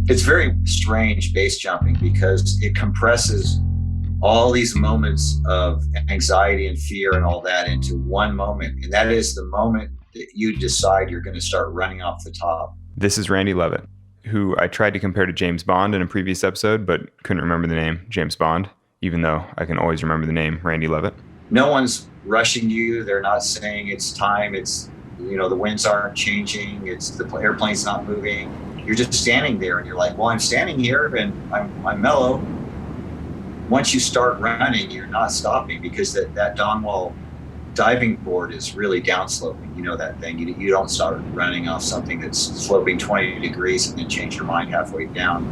It's very strange base jumping because it compresses all these moments of anxiety and fear and all that into one moment. And that is the moment that you decide you're going to start running off the top. This is Randy Leavitt, who I tried to compare to James Bond in a previous episode, but couldn't remember the name James Bond, even though I can always remember the name Randy Leavitt. No one's rushing you. They're not saying it's time. It's, the winds aren't changing. It's the airplane's not moving. You're just standing there and you're like, well, I'm standing here and I'm mellow. Once you start running, you're not stopping because that downwall diving board is really downsloping. You know that thing. You don't start running off something that's sloping 20 degrees and then change your mind halfway down.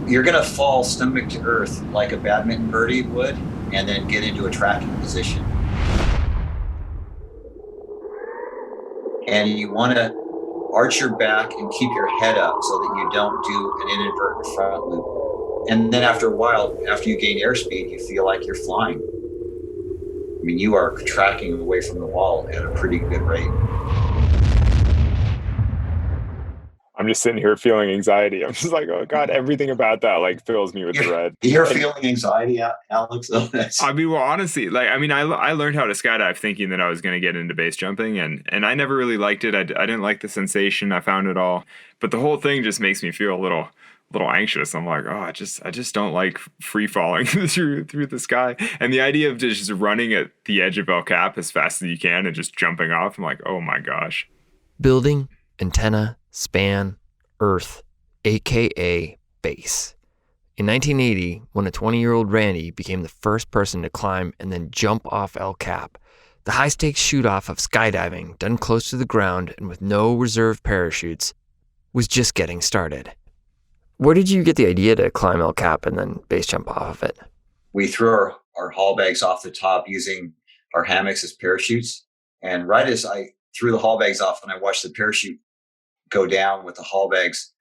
You're going to fall stomach to earth like a badminton birdie would and then get into a tracking position. And you want to arch your back and keep your head up so that you don't do an inadvertent front loop. And then after a while, after you gain airspeed, you feel like you're flying. I mean, you are tracking away from the wall at a pretty good rate. I'm just sitting here feeling anxiety. I'm just like, oh God, everything about that fills me with dread. You're feeling anxiety, Alex? Well, honestly, I learned how to skydive thinking that I was going to get into base jumping, and I never really liked it. I didn't like the sensation. I found it all, but the whole thing just makes me feel a little anxious. I'm like, I just don't like free falling through the sky. And the idea of just running at the edge of El Cap as fast as you can and just jumping off, I'm like, oh my gosh. Building, antenna, span, earth, aka base. In 1980, when a 20-year-old Randy became the first person to climb and then jump off El Cap, the high-stakes shoot-off of skydiving, done close to the ground and with no reserve parachutes, was just getting started. Where did you get the idea to climb El Cap and then base jump off of it? We threw our haul bags off the top using our hammocks as parachutes. And right as I threw the haul bags off and I watched the parachute go down with the haul bags,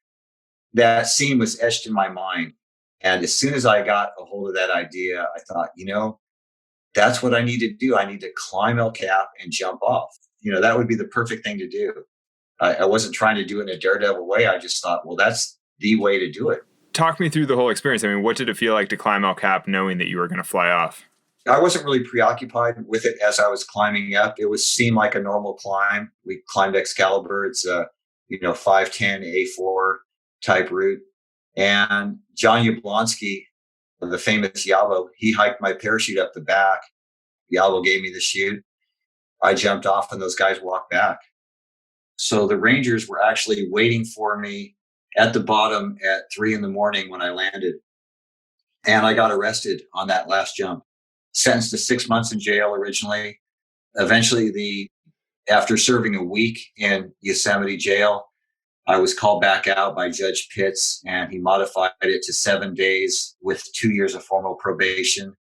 that scene was etched in my mind. And as soon as I got a hold of that idea, I thought, that's what I need to do. I need to climb El Cap and jump off. That would be the perfect thing to do. I wasn't trying to do it in a daredevil way. I just thought, well, that's the way to do it. Talk me through the whole experience. What did it feel like to climb El Cap knowing that you were going to fly off? I wasn't really preoccupied with it as I was climbing up. It seemed like a normal climb. We climbed Excalibur. It's a 510 A4 type route. And John Yablonsky, the famous Yabo, he hiked my parachute up the back. Yabo gave me the chute. I jumped off and those guys walked back. So the Rangers were actually waiting for me at the bottom at 3 a.m. when I landed. And I got arrested on that last jump. Sentenced to 6 months in jail originally. Eventually, after serving a week in Yosemite jail, I was called back out by Judge Pitts, and he modified it to 7 days with 2 years of formal probation.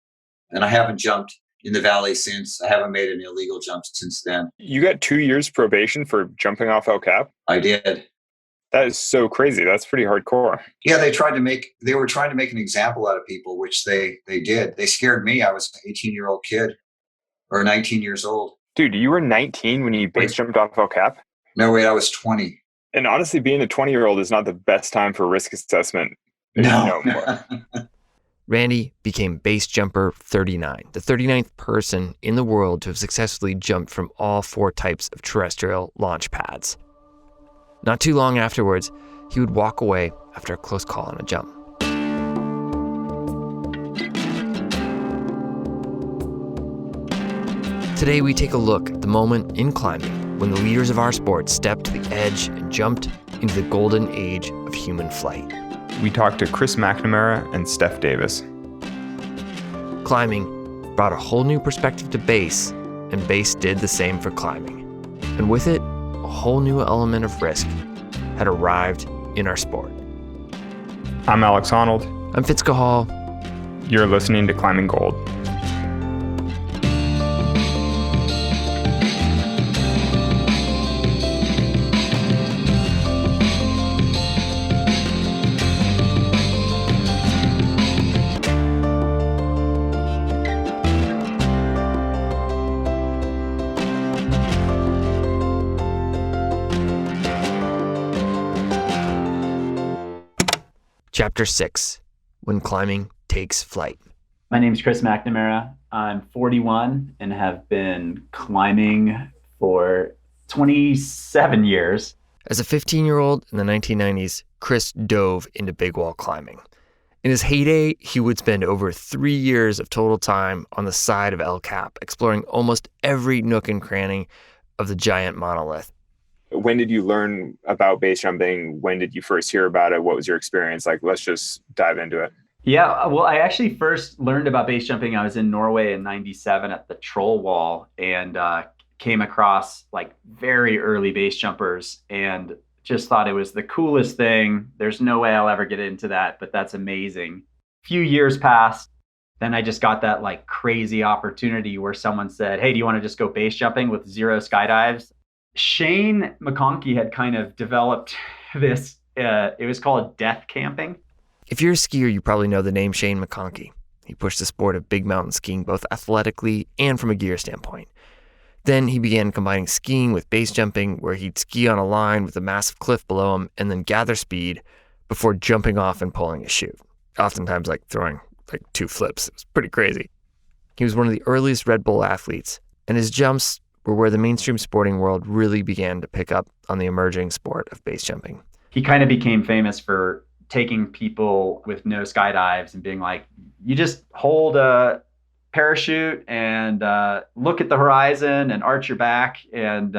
And I haven't jumped in the valley since. I haven't made an illegal jump since then. You got 2 years probation for jumping off El Cap? I did. That is so crazy. That's pretty hardcore. Yeah, they were trying to make an example out of people, which they did. They scared me. I was an 18-year-old kid or 19 years old. Dude, you were 19 when you base jumped off El Cap? No, wait, I was 20. And honestly, being a 20-year-old is not the best time for risk assessment. No. Randy became base jumper 39, the 39th person in the world to have successfully jumped from all 4 types of terrestrial launch pads. Not too long afterwards, he would walk away after a close call on a jump. Today we take a look at the moment in climbing when the leaders of our sport stepped to the edge and jumped into the golden age of human flight. We talked to Chris McNamara and Steph Davis. Climbing brought a whole new perspective to base, and base did the same for climbing. And with it, a whole new element of risk had arrived in our sport. I'm Alex Honnold. I'm Fitz Cahall. You're listening to Climbing Gold. Chapter 6, When Climbing Takes Flight. My name's Chris McNamara. I'm 41 and have been climbing for 27 years. As a 15-year-old in the 1990s, Chris dove into big wall climbing. In his heyday, he would spend over 3 years of total time on the side of El Cap, exploring almost every nook and cranny of the giant monolith. When did you learn about base jumping? When did you first hear about it? What was your experience like? Let's just dive into it. Yeah, well, I actually first learned about base jumping. I was in Norway in 97 at the Troll Wall and came across like very early base jumpers and just thought it was the coolest thing. There's no way I'll ever get into that, but that's amazing. A few years passed. Then I just got that like crazy opportunity where someone said, hey, do you want to just go base jumping with 0 skydives? Shane McConkey had kind of developed this, it was called death camping. If you're a skier, you probably know the name Shane McConkey. He pushed the sport of big mountain skiing both athletically and from a gear standpoint. Then he began combining skiing with base jumping, where he'd ski on a line with a massive cliff below him and then gather speed before jumping off and pulling a chute. Oftentimes like throwing like 2 flips. It was pretty crazy. He was one of the earliest Red Bull athletes, and his jumps were where the mainstream sporting world really began to pick up on the emerging sport of base jumping. He kind of became famous for taking people with no skydives and being like, you just hold a parachute and look at the horizon and arch your back and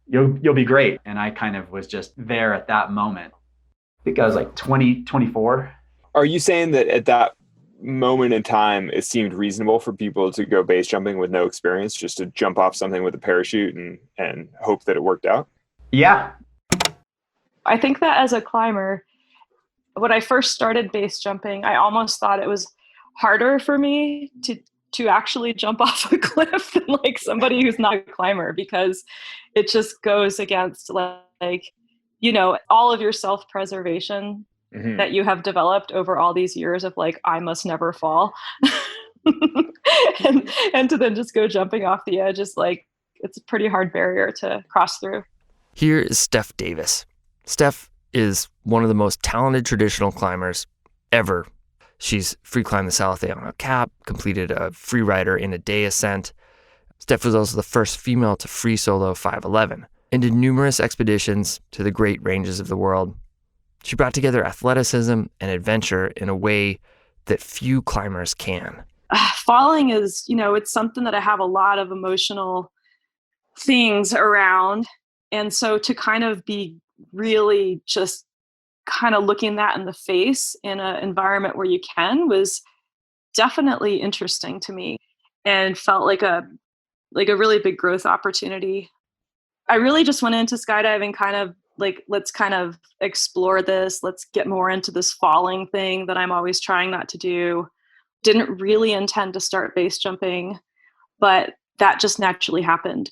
you'll be great. And I kind of was just there at that moment. I think I was like 24. Are you saying that at that moment in time, it seemed reasonable for people to go base jumping with no experience, just to jump off something with a parachute and hope that it worked out? Yeah. I think that as a climber, when I first started base jumping, I almost thought it was harder for me to actually jump off a cliff than like somebody who's not a climber, because it just goes against like, you know, all of your self-preservation that you have developed over all these years of like, I must never fall. and to then just go jumping off the edge is like, it's a pretty hard barrier to cross through. Here is Steph Davis. Steph is one of the most talented traditional climbers ever. She's free climbed the Salathé on El Cap, completed a free rider in a day ascent. Steph was also the first female to free solo 511 and did numerous expeditions to the great ranges of the world. She brought together athleticism and adventure in a way that few climbers can. Falling is, you know, it's something that I have a lot of emotional things around. And so to kind of be really just kind of looking that in the face in an environment where you can was definitely interesting to me and felt like a really big growth opportunity. I really just went into skydiving kind of like, let's kind of explore this. Let's get more into this falling thing that I'm always trying not to do. Didn't really intend to start base jumping, but that just naturally happened.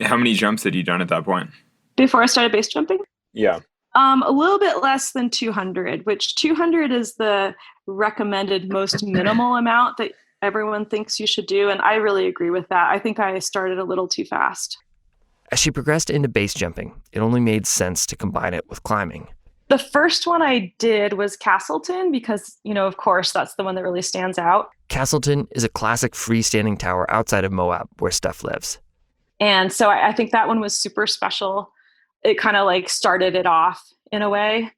How many jumps had you done at that point? Before I started base jumping? Yeah. A little bit less than 200, which 200 is the recommended most minimal amount that everyone thinks you should do. And I really agree with that. I think I started a little too fast. As she progressed into base jumping, it only made sense to combine it with climbing. The first one I did was Castleton because, you know, of course, that's the one that really stands out. Castleton is a classic freestanding tower outside of Moab where Steph lives. And so I think that one was super special. It kind of like started it off in a way.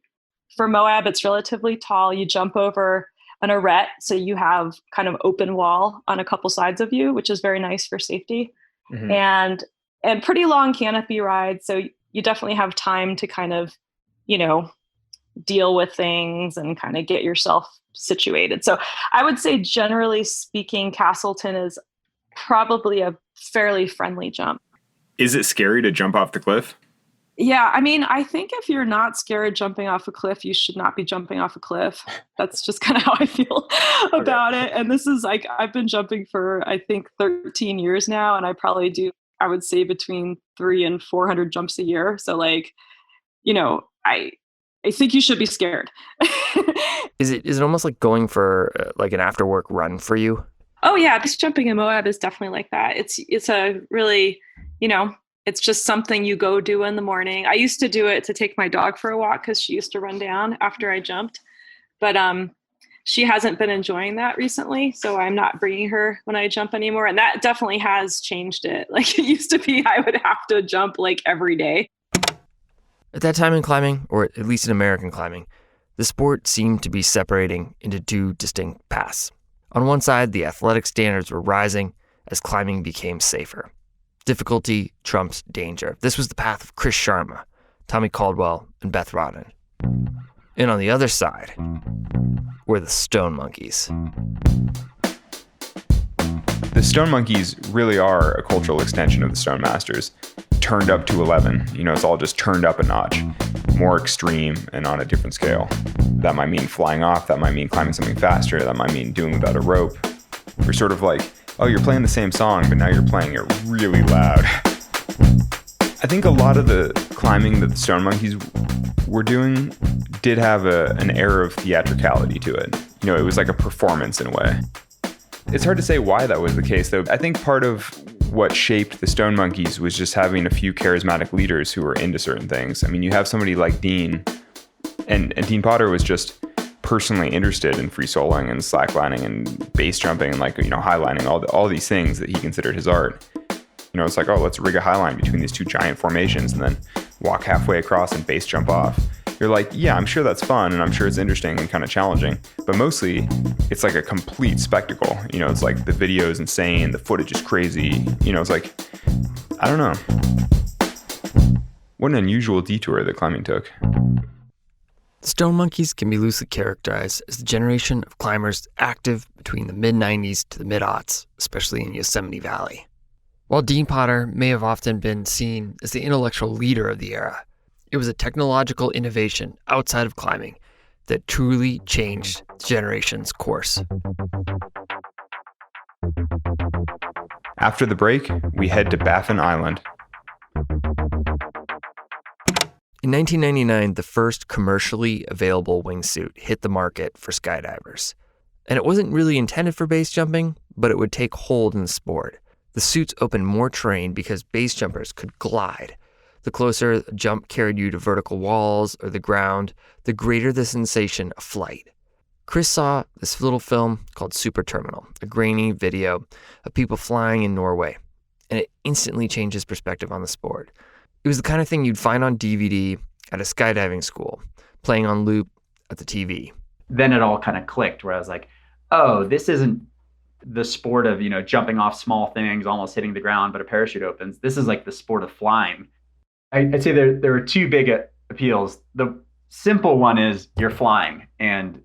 For Moab, it's relatively tall. You jump over an arête, so you have kind of open wall on a couple sides of you, which is very nice for safety. And pretty long canopy ride, so you definitely have time to kind of, you know, deal with things and kind of get yourself situated. So I would say, generally speaking, Castleton is probably a fairly friendly jump. Is it scary to jump off the cliff? Yeah, I mean, I think if you're not scared jumping off a cliff, you should not be jumping off a cliff. That's just kind of how I feel about it. And this is like, I've been jumping for, I think, 13 years now, and I probably do, I would say, between 300 and 400 jumps a year. So like, you know, I think you should be scared. Is it almost like going for like an after work run for you? Oh yeah, base jumping in Moab is definitely like that. It's a really, you know, it's just something you go do in the morning. I used to do it to take my dog for a walk because she used to run down after I jumped. But she hasn't been enjoying that recently, so I'm not bringing her when I jump anymore. And that definitely has changed it. Like, it used to be I would have to jump like every day. At that time in climbing, or at least in American climbing, the sport seemed to be separating into two distinct paths. On one side, the athletic standards were rising as climbing became safer. Difficulty trumps danger. This was the path of Chris Sharma, Tommy Caldwell, and Beth Rodden. And on the other side were the Stone Monkeys. The Stone Monkeys really are a cultural extension of the Stone Masters, turned up to 11. It's all just turned up a notch, more extreme and on a different scale. That might mean flying off, that might mean climbing something faster, that might mean doing without a rope. We're sort of like, oh, you're playing the same song, but now you're playing it really loud. I think a lot of the climbing that the Stone Monkeys were doing did have an air of theatricality to it. It was like a performance in a way. It's hard to say why that was the case, though. I think part of what shaped the Stone Monkeys was just having a few charismatic leaders who were into certain things. I mean, you have somebody like Dean, and Dean Potter was just personally interested in free soloing and slacklining and base jumping and highlining, all these things that he considered his art. It's like, oh, let's rig a highline between these two giant formations and then walk halfway across and base jump off. You're like, yeah, I'm sure that's fun and I'm sure it's interesting and kind of challenging, but mostly it's like a complete spectacle. It's like the video is insane, the footage is crazy. It's like, I don't know. What an unusual detour that climbing took. The Stone Monkeys can be loosely characterized as the generation of climbers active between the mid-90s to the mid-aughts, especially in Yosemite Valley. While Dean Potter may have often been seen as the intellectual leader of the era, it was a technological innovation outside of climbing that truly changed the generation's course. After the break, we head to Baffin Island. In 1999, the first commercially available wingsuit hit the market for skydivers. And it wasn't really intended for base jumping, but it would take hold in the sport. The suits opened more terrain because base jumpers could glide. The closer a jump carried you to vertical walls or the ground, the greater the sensation of flight. Chris saw this little film called Super Terminal, a grainy video of people flying in Norway, and it instantly changed his perspective on the sport. It was the kind of thing you'd find on DVD at a skydiving school, playing on loop at the TV. Then it all kind of clicked where I was like, oh, this isn't the sport of, jumping off small things, almost hitting the ground, but a parachute opens. This is like the sport of flying. I'd say there are two big appeals. The simple one is you're flying, and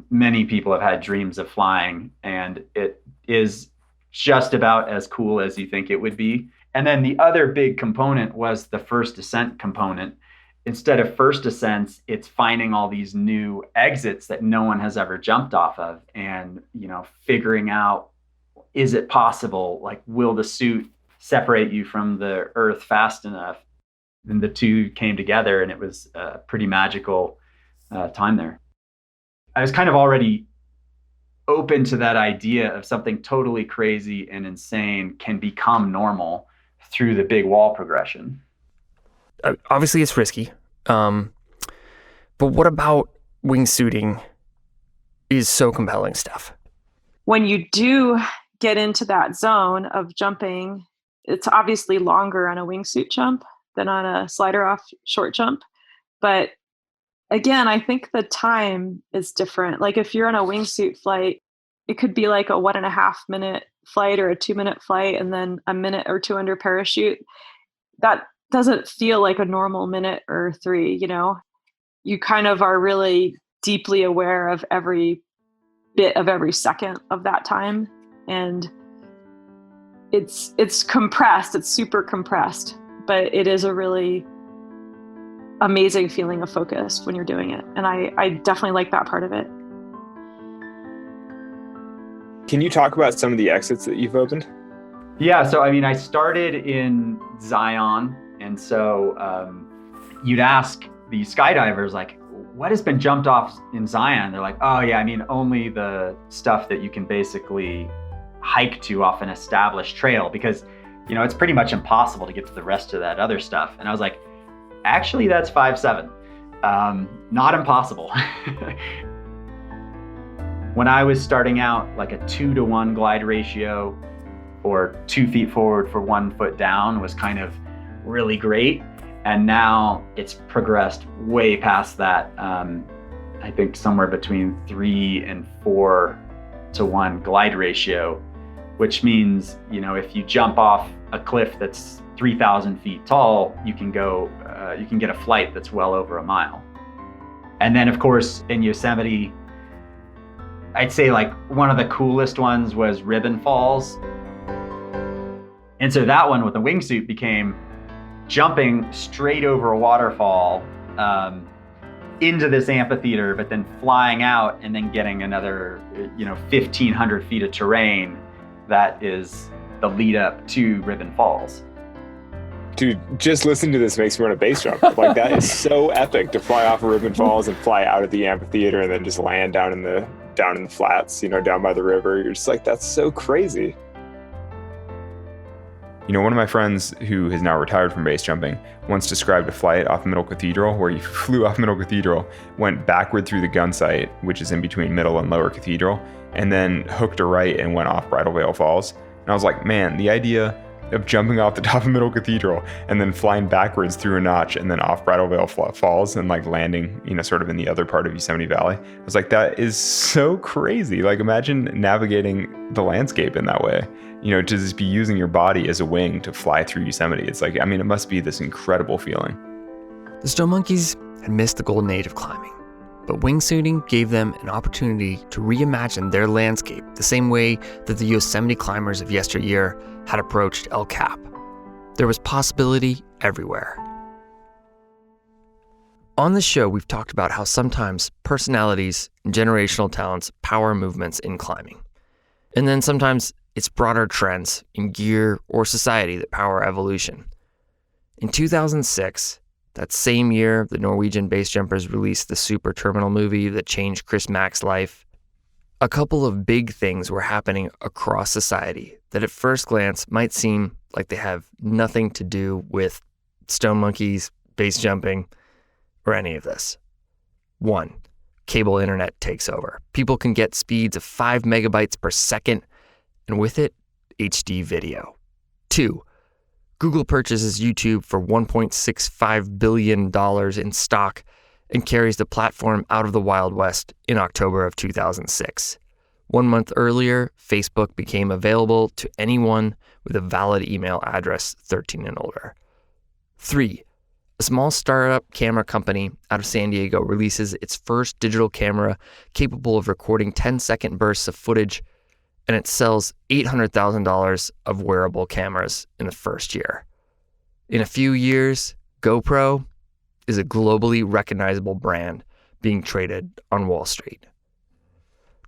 many people have had dreams of flying, and it is just about as cool as you think it would be. And then the other big component was the first ascent component. Instead of first ascents, it's finding all these new exits that no one has ever jumped off of, and figuring out, is it possible? Like, will the suit separate you from the earth fast enough? And the two came together, and it was a pretty magical time there. I was kind of already open to that idea of something totally crazy and insane can become normal through the big wall progression. Obviously, it's risky. But what about wingsuiting is so compelling stuff? When you do get into that zone of jumping, it's obviously longer on a wingsuit jump than on a slider off short jump. But again, I think the time is different. Like, if you're on a wingsuit flight, it could be like a 1.5 minute flight or a 2 minute flight, and then a minute or two under parachute. That doesn't feel like a normal minute or three. You kind of are really deeply aware of every bit of every second of that time. And it's compressed, it's super compressed, but it is a really amazing feeling of focus when you're doing it. And I definitely like that part of it. Can you talk about some of the exits that you've opened? Yeah, so I started in Zion, and so you'd ask the skydivers, like, what has been jumped off in Zion? They're like, oh yeah, only the stuff that you can basically hike to off an established trail, because it's pretty much impossible to get to the rest of that other stuff. And I was like, actually, that's 5.7. Not impossible. when I was starting out, like a 2-to-1 glide ratio or 2 feet forward for 1 foot down was kind of really great. And now it's progressed way past that. I think somewhere between 3 and 4 to 1 glide ratio, which means, if you jump off a cliff that's 3,000 feet tall, you can get a flight that's well over a mile. And then of course in Yosemite, I'd say like one of the coolest ones was Ribbon Falls. And so that one with the wingsuit became jumping straight over a waterfall into this amphitheater, but then flying out and then getting another 1,500 feet of terrain that is the lead up to Ribbon Falls. Dude, just listen to this makes me want to base jump. Like, that is so epic to fly off of Ribbon Falls and fly out of the amphitheater and then just land down in the flats, down by the river. You're just like, that's so crazy. One of my friends who has now retired from base jumping once described a flight off Middle Cathedral where he flew off Middle Cathedral, went backward through the gun sight, which is in between Middle and Lower Cathedral, and then hooked a right and went off Bridal Veil Falls. And I was like, man, the idea of jumping off the top of Middle Cathedral and then flying backwards through a notch and then off Bridal Veil Falls and like landing, sort of in the other part of Yosemite Valley. I was like, that is so crazy. Like, imagine navigating the landscape in that way, to just be using your body as a wing to fly through Yosemite. It's like, it must be this incredible feeling. The Stone Monkeys had missed the golden age of climbing, but wingsuiting gave them an opportunity to reimagine their landscape the same way that the Yosemite climbers of yesteryear had approached El Cap. There was possibility everywhere. On the show, we've talked about how sometimes personalities and generational talents power movements in climbing. And then sometimes it's broader trends in gear or society that power evolution. In 2006, that same year, the Norwegian base jumpers released the Super Terminal movie that changed Chris Mack's life. A couple of big things were happening across society that at first glance might seem like they have nothing to do with Stone Monkeys, base jumping, or any of this. 1, cable internet takes over. People can get speeds of 5 megabytes per second, and with it, HD video. 2, Google purchases YouTube for $1.65 billion in stock and carries the platform out of the Wild West in October of 2006. 1 month earlier, Facebook became available to anyone with a valid email address 13 and older. 3, a small startup camera company out of San Diego releases its first digital camera capable of recording 10-second bursts of footage, and it sells $800,000 of wearable cameras in the first year. In a few years, GoPro is a globally recognizable brand being traded on Wall Street.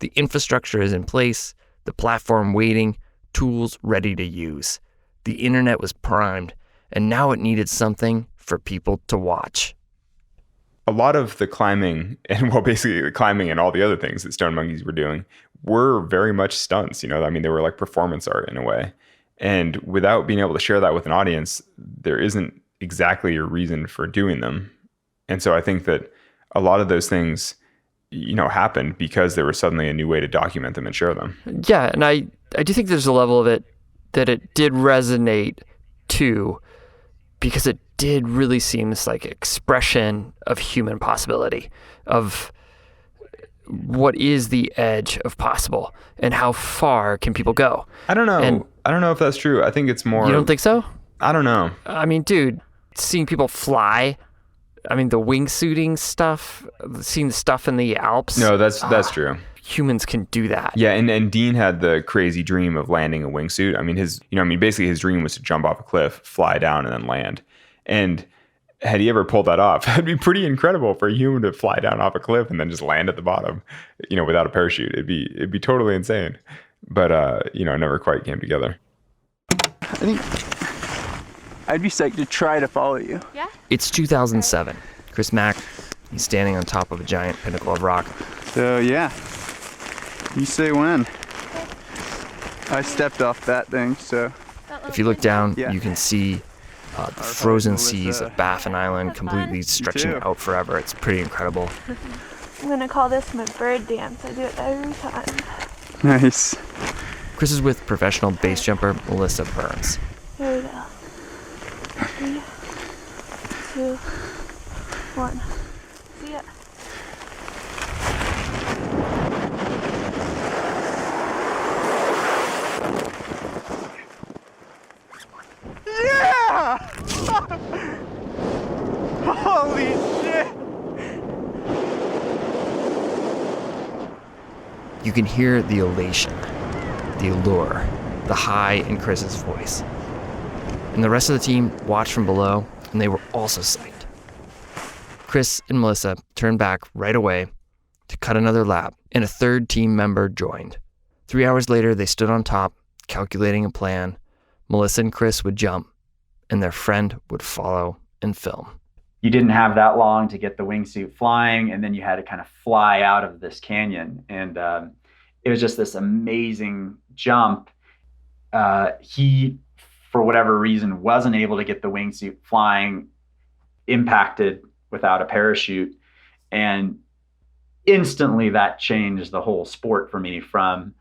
The infrastructure is in place, the platform waiting, tools ready to use. The internet was primed, and now it needed something for people to watch. A lot of the climbing, and basically the climbing and all the other things that Stone Monkeys were doing were very much stunts, they were like performance art in a way. And without being able to share that with an audience, there isn't exactly a reason for doing them. And so I think that a lot of those things, happened because there was suddenly a new way to document them and share them. Yeah, and I do think there's a level of it that it did resonate too, because it did really seem this like expression of human possibility, of what is the edge of possible and how far can people go. I don't know. And I don't know if that's true. I think it's more... You don't think so? I don't know. I mean, dude, seeing people fly, the wingsuiting stuff, seeing the stuff in the Alps. No, that's true. Humans can do that. Yeah, and Dean had the crazy dream of landing a wingsuit. Basically his dream was to jump off a cliff, fly down, and then land. And had he ever pulled that off, it'd be pretty incredible for a human to fly down off a cliff and then just land at the bottom, without a parachute. It'd be totally insane. But it never quite came together. I think I'd be psyched to try to follow you. Yeah? It's 2007. Chris Mack, he's standing on top of a giant pinnacle of rock. So yeah, you say when. I stepped off that thing, so. If you look down, Yeah. you can see the frozen seas of Baffin Island completely stretching out forever. It's pretty incredible. I'm gonna call this my bird dance. I do it every time. Nice. Chris is with professional base jumper Melissa Burns. Here we go. 3, 2, 1. See ya. Yeah! Holy shit! You can hear the elation, the allure, the high in Chris's voice. And the rest of the team watched from below, and they were also psyched. Chris and Melissa turned back right away to cut another lap, and a third team member joined. 3 hours later, they stood on top, calculating a plan. Melissa and Chris would jump, and their friend would follow and film. You didn't have that long to get the wingsuit flying, and then you had to kind of fly out of this canyon. And it was just this amazing jump. He, for whatever reason, wasn't able to get the wingsuit flying, impacted without a parachute. And instantly that changed the whole sport for me from,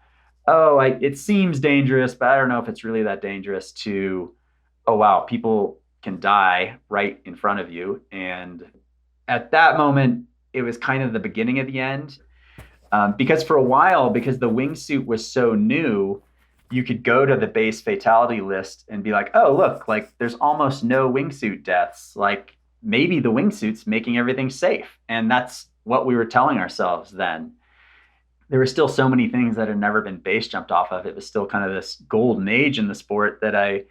it seems dangerous, but I don't know if it's really that dangerous, to, oh, wow, people can die right in front of you. And at that moment, it was kind of the beginning of the end. Because for a while, because the wingsuit was so new, you could go to the base fatality list and be like, oh, look, like there's almost no wingsuit deaths. Like maybe the wingsuit's making everything safe. And that's what we were telling ourselves then. There were still so many things that had never been base jumped off of. It was still kind of this golden age in the sport that I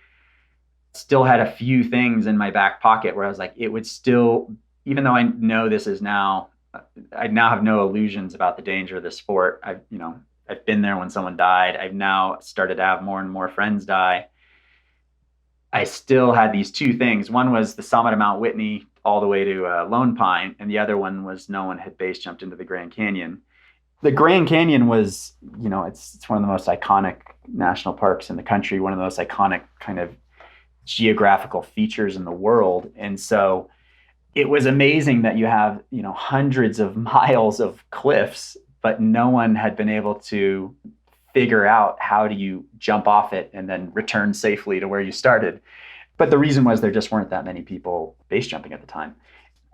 still had a few things in my back pocket where I was like, it would still, even though I know this is now, I now have no illusions about the danger of this sport. I've been there when someone died. I've now started to have more and more friends die. I still had these two things. One was the summit of Mount Whitney all the way to Lone Pine. And the other one was no one had base jumped into the Grand Canyon. The Grand Canyon was, it's one of the most iconic national parks in the country, one of the most iconic kind of geographical features in the world. And so it was amazing that you have, hundreds of miles of cliffs, but no one had been able to figure out how do you jump off it and then return safely to where you started. But the reason was there just weren't that many people base jumping at the time.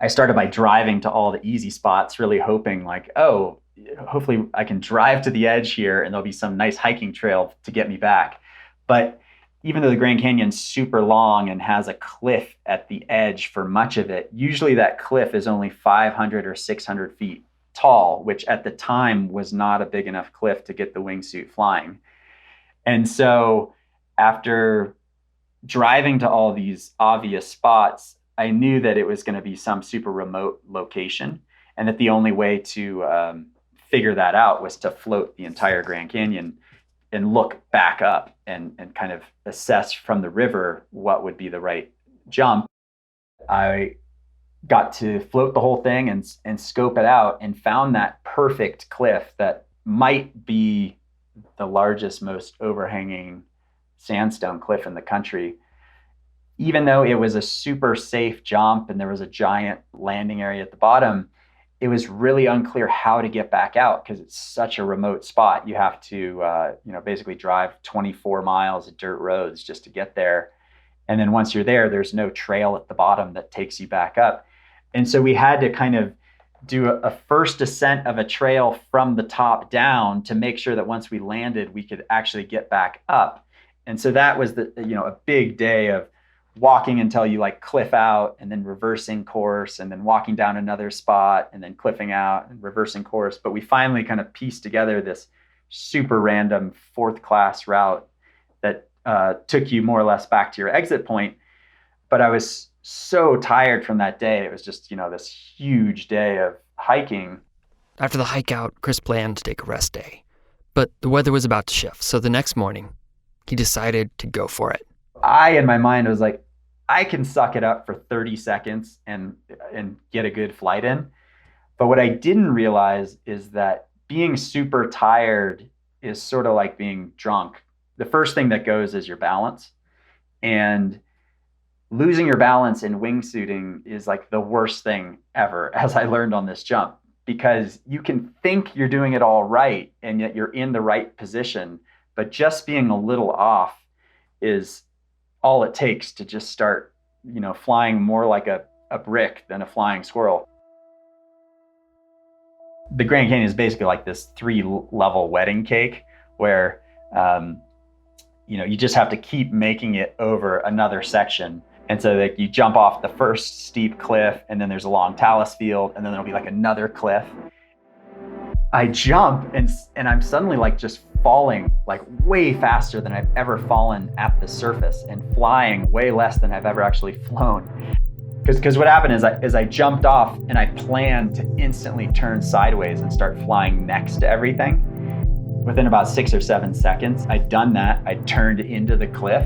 I started by driving to all the easy spots, really hoping like, oh, hopefully I can drive to the edge here and there'll be some nice hiking trail to get me back. But even though the Grand Canyon's super long and has a cliff at the edge for much of it, usually that cliff is only 500 or 600 feet tall, which at the time was not a big enough cliff to get the wingsuit flying. And so after driving to all these obvious spots, I knew that it was going to be some super remote location and that the only way to figure that out was to float the entire Grand Canyon and look back up and kind of assess from the river what would be the right jump. I got to float the whole thing and scope it out and found that perfect cliff that might be the largest, most overhanging sandstone cliff in the country. Even though it was a super safe jump and there was a giant landing area at the bottom, it was really unclear how to get back out because it's such a remote spot. You have to, basically drive 24 miles of dirt roads just to get there. And then once you're there, there's no trail at the bottom that takes you back up. And so we had to kind of do a first ascent of a trail from the top down to make sure that once we landed, we could actually get back up. And so that was a big day of walking until you like cliff out and then reversing course and then walking down another spot and then cliffing out and reversing course. But we finally kind of pieced together this super random fourth class route that took you more or less back to your exit point. But I was so tired from that day. It was just, this huge day of hiking. After the hike out, Chris planned to take a rest day. But the weather was about to shift, so the next morning, he decided to go for it. In my mind, was like, I can suck it up for 30 seconds and get a good flight in. But what I didn't realize is that being super tired is sort of like being drunk. The first thing that goes is your balance. And losing your balance in wingsuiting is like the worst thing ever, as I learned on this jump. because you can think you're doing it all right and yet you're in the right position, but just being a little off is all it takes to just start, flying more like a brick than a flying squirrel. The Grand Canyon is basically like this 3-level wedding cake where, you just have to keep making it over another section. And so like you jump off the first steep cliff, and then there's a long talus field, and then there'll be like another cliff. I jump and I'm suddenly like just falling like way faster than I've ever fallen at the surface, and flying way less than I've ever actually flown. Because what happened is I jumped off and I planned to instantly turn sideways and start flying next to everything. Within about 6 or 7 seconds, I'd done that. I turned into the cliff,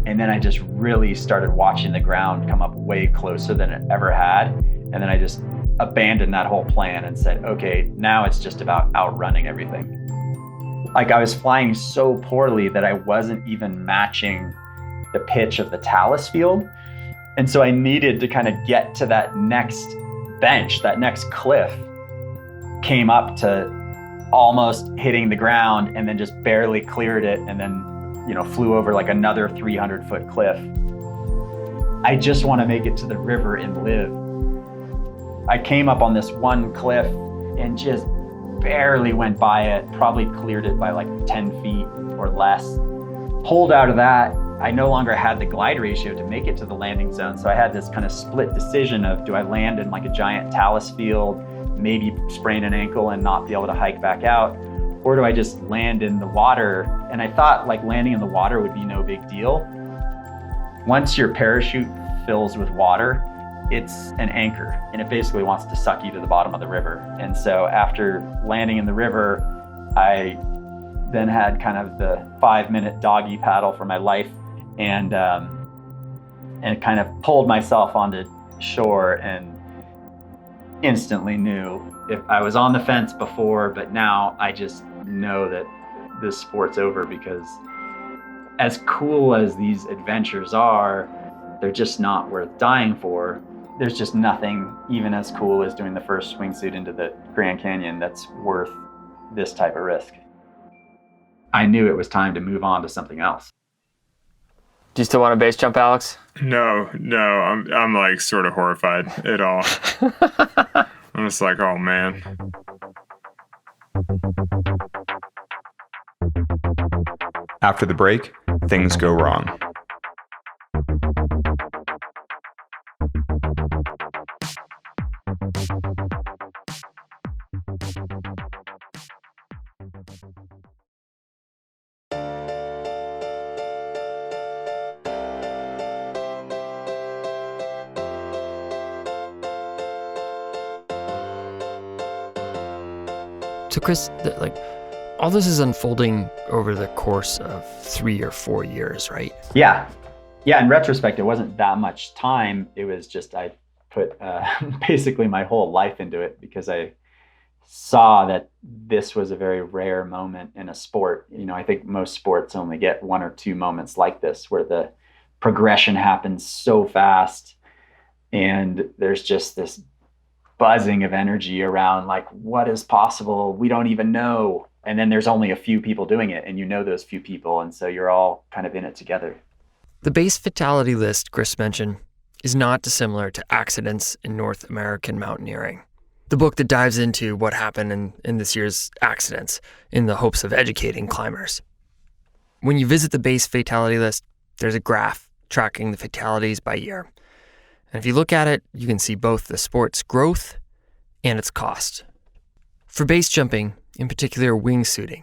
and then I just really started watching the ground come up way closer than it ever had. And then I just abandoned that whole plan and said, okay, now it's just about outrunning everything. Like I was flying so poorly that I wasn't even matching the pitch of the talus field. And so I needed to kind of get to that next bench, that next cliff, came up to almost hitting the ground and then just barely cleared it, and then, flew over like another 300-foot cliff. I just want to make it to the river and live. I came up on this one cliff and just barely went by it, probably cleared it by like 10 feet or less. Pulled out of that, I no longer had the glide ratio to make it to the landing zone. So I had this kind of split decision of, do I land in like a giant talus field, maybe sprain an ankle and not be able to hike back out? Or do I just land in the water? And I thought like landing in the water would be no big deal. Once your parachute fills with water, it's an anchor, and it basically wants to suck you to the bottom of the river. And so after landing in the river, I then had kind of the 5-minute doggy paddle for my life, and kind of pulled myself onto shore, and instantly knew if I was on the fence before, but now I just know that this sport's over, because as cool as these adventures are, they're just not worth dying for. There's just nothing even as cool as doing the first wingsuit into the Grand Canyon that's worth this type of risk. I knew it was time to move on to something else. Do you still want to base jump, Alex? No, I'm like sort of horrified at all. I'm just like, oh man. After the break, things go wrong. So Chris, all this is unfolding over the course of 3 or 4 years, right? Yeah. In retrospect, it wasn't that much time. It was just I put basically my whole life into it, because I saw that this was a very rare moment in a sport. I think most sports only get 1 or 2 moments like this, where the progression happens so fast and there's just this buzzing of energy around like, what is possible? We don't even know. And then there's only a few people doing it, and those few people. And so you're all kind of in it together. The base fatality list Chris mentioned is not dissimilar to Accidents in North American Mountaineering, the book that dives into what happened in this year's accidents in the hopes of educating climbers. When you visit the base fatality list, there's a graph tracking the fatalities by year. And if you look at it, you can see both the sport's growth and its cost. For base jumping, in particular wingsuiting,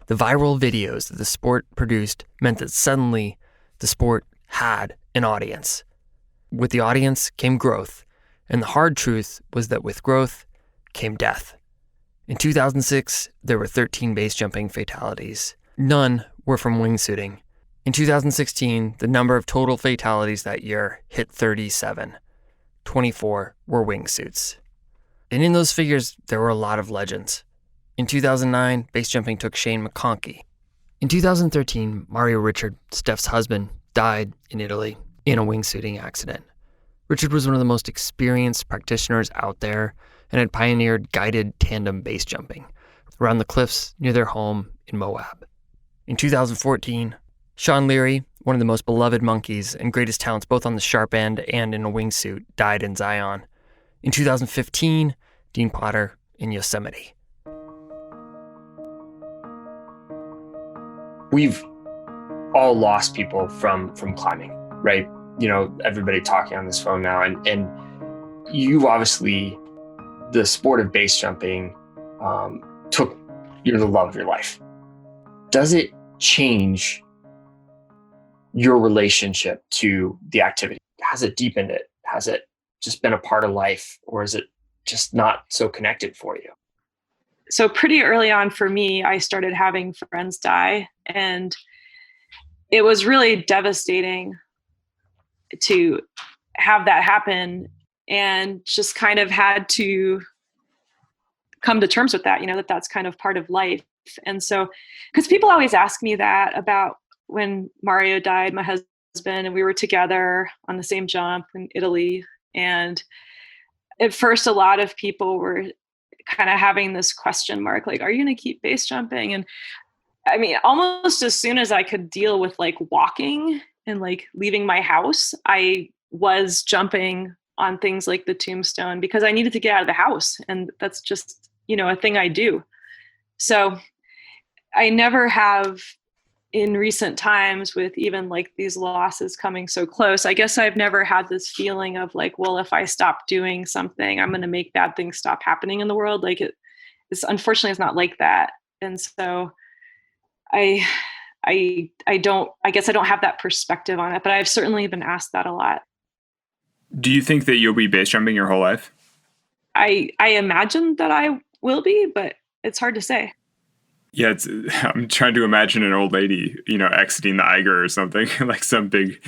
the viral videos that the sport produced meant that suddenly the sport had an audience. With the audience came growth, and the hard truth was that with growth came death. In 2006, there were 13 base jumping fatalities. None were from wingsuiting. In 2016, the number of total fatalities that year hit 37. 24 were wingsuits. And in those figures, there were a lot of legends. In 2009, base jumping took Shane McConkey. In 2013, Mario Richard, Steph's husband, died in Italy in a wingsuiting accident. Richard was one of the most experienced practitioners out there and had pioneered guided tandem base jumping around the cliffs near their home in Moab. In 2014, Sean Leary, one of the most beloved monkeys and greatest talents both on the sharp end and in a wingsuit, died in Zion. In 2015, Dean Potter in Yosemite. We've all lost people from climbing, right? You know, everybody talking on this phone now, and you obviously, the sport of base jumping, you're the love of your life. Does it change your relationship to the activity? Has it deepened it? Has it just been a part of life, or is it just not so connected for you? So pretty early on for me, I started having friends die, and it was really devastating to have that happen, and just kind of had to come to terms with that, you know, that's kind of part of life. And so, because people always ask me that about when Mario died, my husband, and we were together on the same jump in Italy. And at first, a lot of people were kind of having this question mark, like, are you going to keep base jumping? And I mean, almost as soon as I could deal with like walking and like leaving my house, I was jumping on things like the tombstone because I needed to get out of the house. And that's just, you know, a thing I do. So I never have, in recent times, with even like these losses coming so close, I guess I've never had this feeling of like, well, if I stop doing something, I'm going to make bad things stop happening in the world. Like it's unfortunately, it's not like that. And so I guess I don't have that perspective on it, but I've certainly been asked that a lot. Do you think that you'll be base jumping your whole life? I imagine that I will be, but it's hard to say. Yeah, I'm trying to imagine an old lady, you know, exiting the Eiger or something, like some big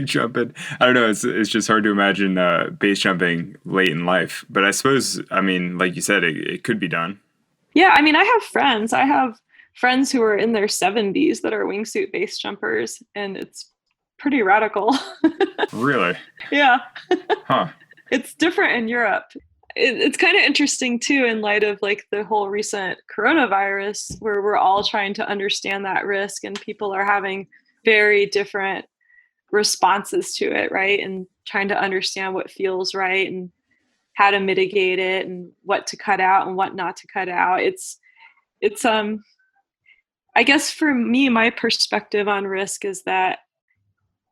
jumping. I don't know. It's just hard to imagine base jumping late in life. But I suppose, I mean, like you said, it could be done. Yeah, I mean, I have friends who are in their 70s that are wingsuit base jumpers, and it's pretty radical. Really? Yeah. Huh. It's different in Europe. It's kind of interesting too, in light of like the whole recent coronavirus, where we're all trying to understand that risk, and people are having very different responses to it, right? And trying to understand what feels right and how to mitigate it and what to cut out and what not to cut out. It's I guess for me, my perspective on risk is that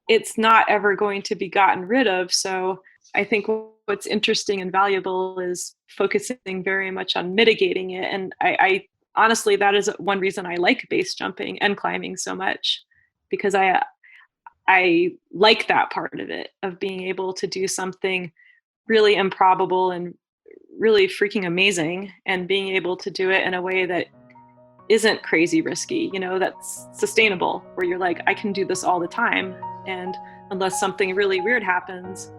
it's not ever going to be gotten rid of. So I think what's interesting and valuable is focusing very much on mitigating it. And I honestly, that is one reason I like base jumping and climbing so much, because I like that part of it, of being able to do something really improbable and really freaking amazing, and being able to do it in a way that isn't crazy risky, you know, that's sustainable, where you're like, I can do this all the time. And unless something really weird happens,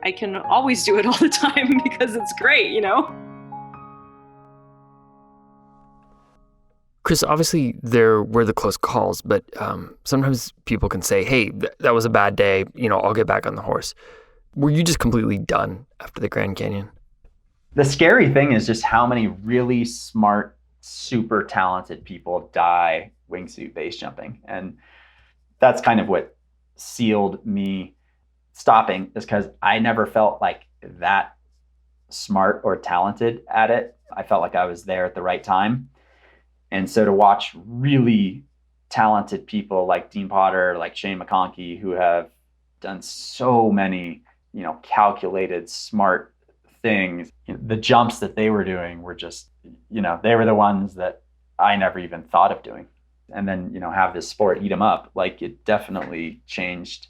I can always do it all the time because it's great, you know? Chris, obviously there were the close calls, but sometimes people can say, hey, that was a bad day, you know, I'll get back on the horse. Were you just completely done after the Grand Canyon? The scary thing is just how many really smart, super talented people die wingsuit base jumping. And that's kind of what sealed me stopping, is because I never felt like that smart or talented at it. I felt like I was there at the right time. And so to watch really talented people like Dean Potter, like Shane McConkey, who have done so many, you know, calculated, smart things, you know, the jumps that they were doing were just, you know, they were the ones that I never even thought of doing. And then, you know, have this sport eat them up. Like, it definitely changed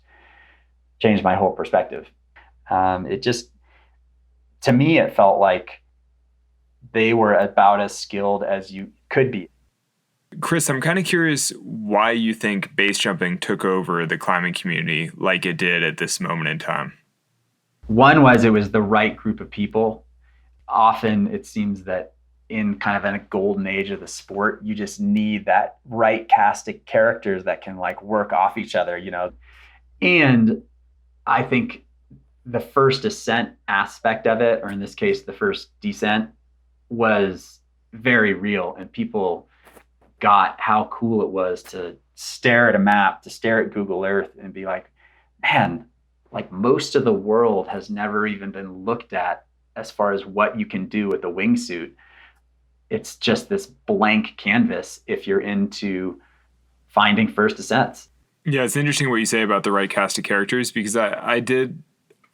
my whole perspective. It just, to me, it felt like they were about as skilled as you could be. Chris, I'm kind of curious why you think base jumping took over the climbing community like it did at this moment in time. One was, it was the right group of people. Often it seems that in kind of a golden age of the sport, you just need that right cast of characters that can like work off each other, you know. And I think the first ascent aspect of it, or in this case, the first descent, was very real. And people got how cool it was to stare at a map, to stare at Google Earth and be like, man, like most of the world has never even been looked at as far as what you can do with a wingsuit. It's just this blank canvas if you're into finding first ascents. Yeah, it's interesting what you say about the right cast of characters, because I did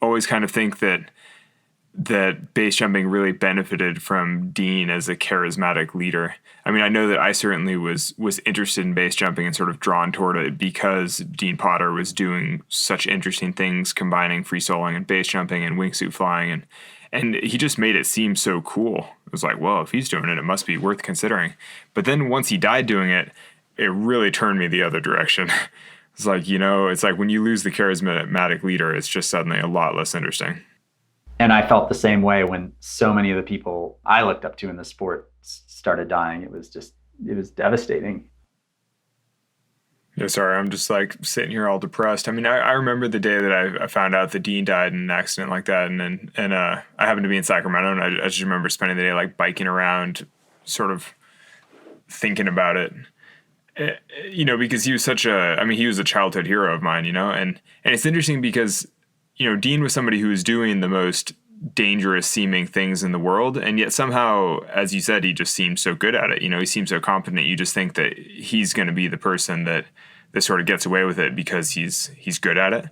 always kind of think that base jumping really benefited from Dean as a charismatic leader. I mean, I know that I certainly was interested in base jumping and sort of drawn toward it because Dean Potter was doing such interesting things, combining free soloing and base jumping and wingsuit flying, and he just made it seem so cool. It was like, well, if he's doing it, it must be worth considering. But then once he died doing it, it really turned me the other direction. It's like, it's like when you lose the charismatic leader, it's just suddenly a lot less interesting. And I felt the same way when so many of the people I looked up to in the sport started dying. It was devastating. Yeah, sorry, I'm just like sitting here all depressed. I mean, I remember the day that I found out that Dean died in an accident like that. And I happened to be in Sacramento, and I just remember spending the day like biking around, sort of thinking about it. Because he was he was a childhood hero of mine, and it's interesting because, Dean was somebody who was doing the most dangerous seeming things in the world. And yet somehow, as you said, he just seemed so good at it. He seemed so competent. You just think that he's going to be the person that sort of gets away with it because he's good at it.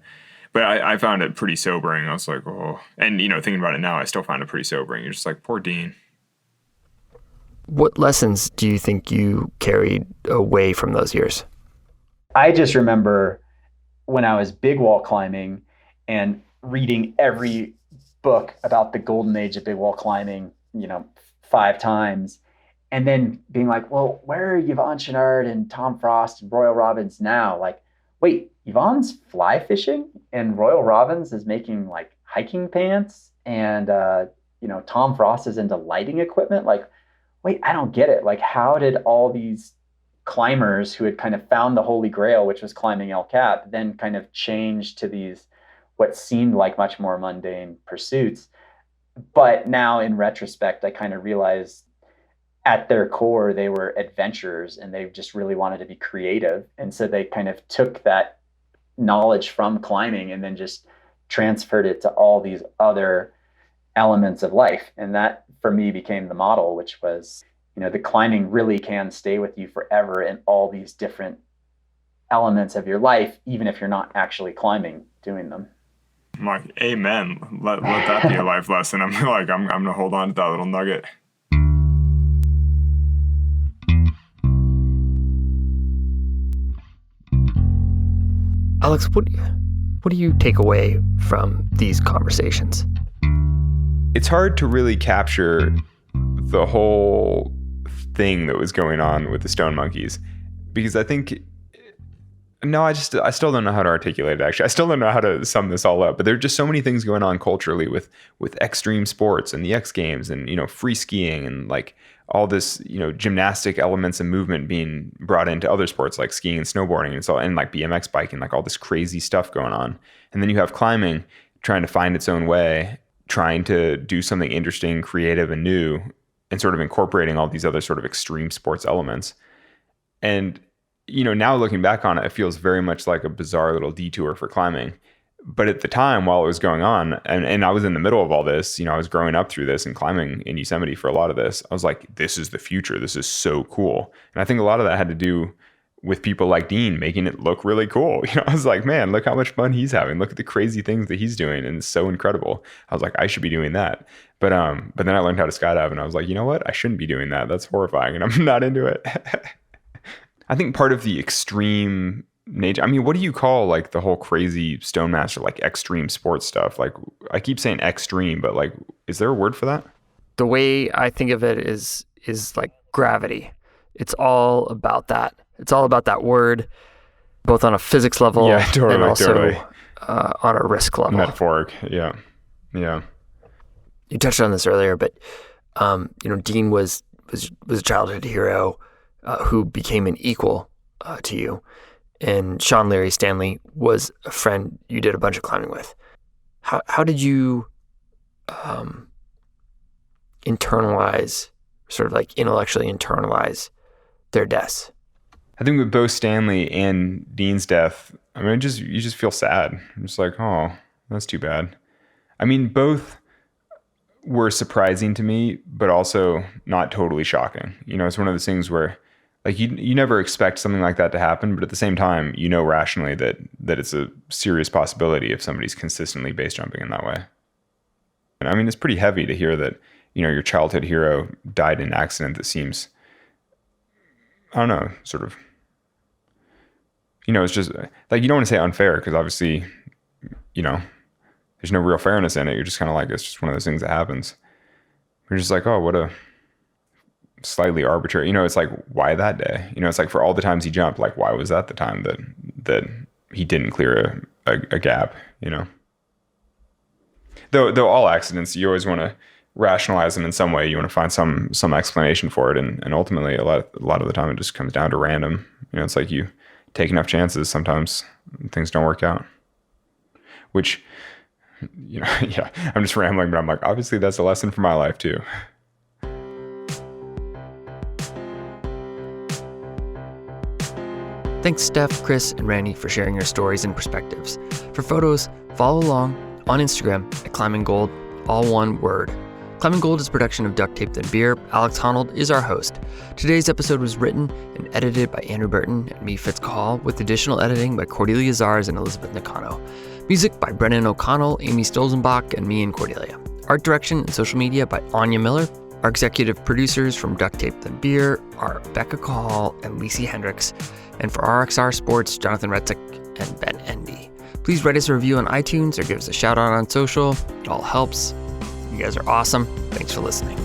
But I found it pretty sobering. I was like, oh, and, thinking about it now, I still find it pretty sobering. You're just like, poor Dean. What lessons do you think you carried away from those years? I just remember when I was big wall climbing and reading every book about the golden age of big wall climbing, 5 times, and then being like, well, where are Yvon Chouinard and Tom Frost and Royal Robbins now? Like, wait, Yvonne's fly fishing and Royal Robbins is making like hiking pants, and Tom Frost is into lighting equipment. Like, wait, I don't get it. Like, how did all these climbers who had kind of found the Holy Grail, which was climbing El Cap, then kind of change to these what seemed like much more mundane pursuits? But now in retrospect, I kind of realized at their core, they were adventurers and they just really wanted to be creative. And so they kind of took that knowledge from climbing and then just transferred it to all these other elements of life. And that for me became the model, which was, the climbing really can stay with you forever in all these different elements of your life, even if you're not actually climbing doing them. I'm like, amen. Let that be a life lesson. I'm going to hold on to that little nugget. Alex, what do you take away from these conversations? It's hard to really capture the whole thing that was going on with the Stone Monkeys, because I think, I still don't know how to articulate it, actually. I still don't know how to sum this all up, but there are just so many things going on culturally with extreme sports and the X Games and, free skiing and like all this, gymnastic elements and movement being brought into other sports like skiing and snowboarding and like BMX biking, like all this crazy stuff going on. And then you have climbing trying to find its own way, trying to do something interesting, creative, and new, and sort of incorporating all these other sort of extreme sports elements. And, now looking back on it, it feels very much like a bizarre little detour for climbing. But at the time, while it was going on, and I was in the middle of all this, I was growing up through this and climbing in Yosemite for a lot of this, I was like, this is the future. This is so cool. And I think a lot of that had to do with people like Dean making it look really cool. I was like, man, look how much fun he's having. Look at the crazy things that he's doing. And it's so incredible. I was like, I should be doing that. But then I learned how to skydive and I was like, you know what? I shouldn't be doing that. That's horrifying. And I'm not into it. I think part of the extreme nature, what do you call like the whole crazy Stone Master, like extreme sports stuff? Like I keep saying extreme, but like, is there a word for that? The way I think of it is like gravity. It's all about that. It's all about that word, both on a physics level and also on a risk level. Metaphoric, yeah. You touched on this earlier, but Dean was a childhood hero who became an equal to you, and Sean Larry Stanley was a friend you did a bunch of climbing with. how did you internalize, sort of like intellectually internalize their deaths? I think with both Stanley and Dean's death, I mean, you just feel sad. I'm just like, oh, that's too bad. I mean, both were surprising to me, but also not totally shocking. You know, it's one of those things where, like, you never expect something like that to happen, but at the same time, you know rationally that it's a serious possibility if somebody's consistently base jumping in that way. And I mean, it's pretty heavy to hear that, you know, your childhood hero died in an accident that seems, I don't know, sort of, you know, it's just like, you don't want to say unfair because obviously, you know, there's no real fairness in it. You're just kind of like, it's just one of those things that happens. You're just like, oh, what a slightly arbitrary, you know, it's like, why that day? You know, it's like for all the times he jumped, like, why was that the time that he didn't clear a gap, you know? Though all accidents, you always want to rationalize them in some way. You want to find some explanation for it. And ultimately, a lot of the time, it just comes down to random. You know, it's like you take enough chances, sometimes things don't work out. Which, you know, yeah, I'm just rambling, but I'm like, obviously that's a lesson for my life too. Thanks, Steph, Chris, and Randy for sharing your stories and perspectives. For photos, follow along on Instagram at Climbing Gold, all one word. Climbing Gold is a production of Duct Tape Then Beer. Alex Honnold is our host. Today's episode was written and edited by Andrew Burton and me, Fitz Cahall, with additional editing by Cordelia Zars and Elizabeth Nakano. Music by Brennan O'Connell, Amy Stolzenbach, and me and Cordelia. Art direction and social media by Anya Miller. Our executive producers from Duct Tape Then Beer are Becca Cahall and Lacey Hendricks. And for RXR Sports, Jonathan Retzik and Ben Endy. Please write us a review on iTunes or give us a shout out on social. It all helps. You guys are awesome. Thanks for listening.